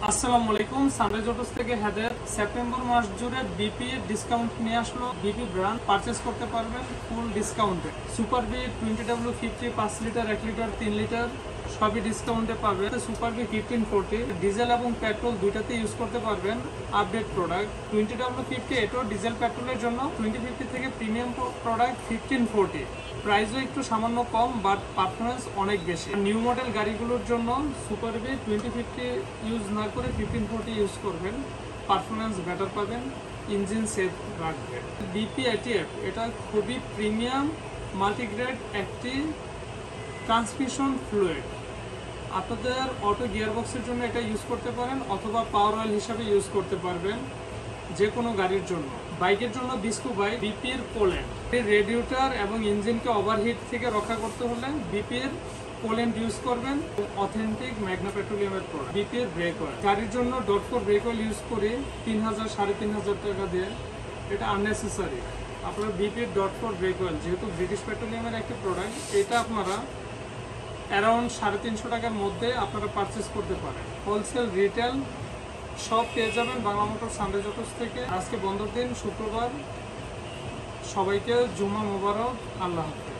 আসসালামু আলাইকুম, sunrise autos থেকে হেদায়েত। সেপ্টেম্বর মাস জুড়ে বিপি ডিসকাউন্ট নিয়ে আসলো। বিপি ব্র্যান্ড পারচেস করতে পারবেন ফুল ডিসকাউন্টে। Super B 20W50 5 litre, 1 litre, 3 litre সবই ডিসকাউন্টে পাবেন। সুপার বি 1540 ডিজেল এবং পেট্রোল দুইটাতে ইউজ করতে পারবেন। আপডেট প্রোডাক্ট 20W50, এটাও ডিজেল পেট্রোলের জন্য। 2050 থেকে প্রিমিয়াম প্রোডাক্ট 1540, প্রাইসও একটু সামান্য কম, বাট পারফরমেন্স অনেক বেশি। নিউ মডেল গাড়িগুলোর জন্য সুপার বি 2050 ইউজ না করে 1540 ইউজ করবেন, পারফরমেন্স বেটার পাবেন, ইঞ্জিন সেফ রাখবেন। বিপি ATF এটা খুবই প্রিমিয়াম মাল্টিগ্রেড একটি ট্রান্সমিশন ফ্লুইড। আপনাদের অটো গিয়ারবক্সের জন্য এটা ইউজ করতে পারেন, অথবা পাওয়ার অয়েল হিসাবে ইউজ করতে পারবেন যে কোনো গাড়ির জন্য। বাইকের জন্য বিস্কু বাইক বিপির পোল্যান্ড। রেডিয়েটর এবং ইঞ্জিনকে ওভারহিট থেকে রক্ষা করতে হলে বিপির পোল্যান্ড ইউজ করবেন। অথেন্টিক ম্যাগনা পেট্রোলিয়ামের প্রোডাক্ট। বিপির ব্রেক অয়েল গাড়ির জন্য .4 ব্রেক অয়েল ইউজ করি 3000 3500 টাকা দিয়ে, এটা আননেসেসারি। আপনারা বিপির .4 ব্রেক অয়েল, যেহেতু ব্রিটিশ পেট্রোলিয়ামের একটি প্রোডাক্ট, এটা আপনারা অ্যারাউন্ড 350 টাকার মধ্যে আপনারা পারচেস করতে পারেন। হোলসেল রিটেল সব পেয়ে যাবেন বাংলা মোটর সানরাইজ অটোস থেকে। আজকে বন্ধের দিন, শুক্রবার। সবাইকে জুমা মোবারক। আল্লাহ হাফেজ।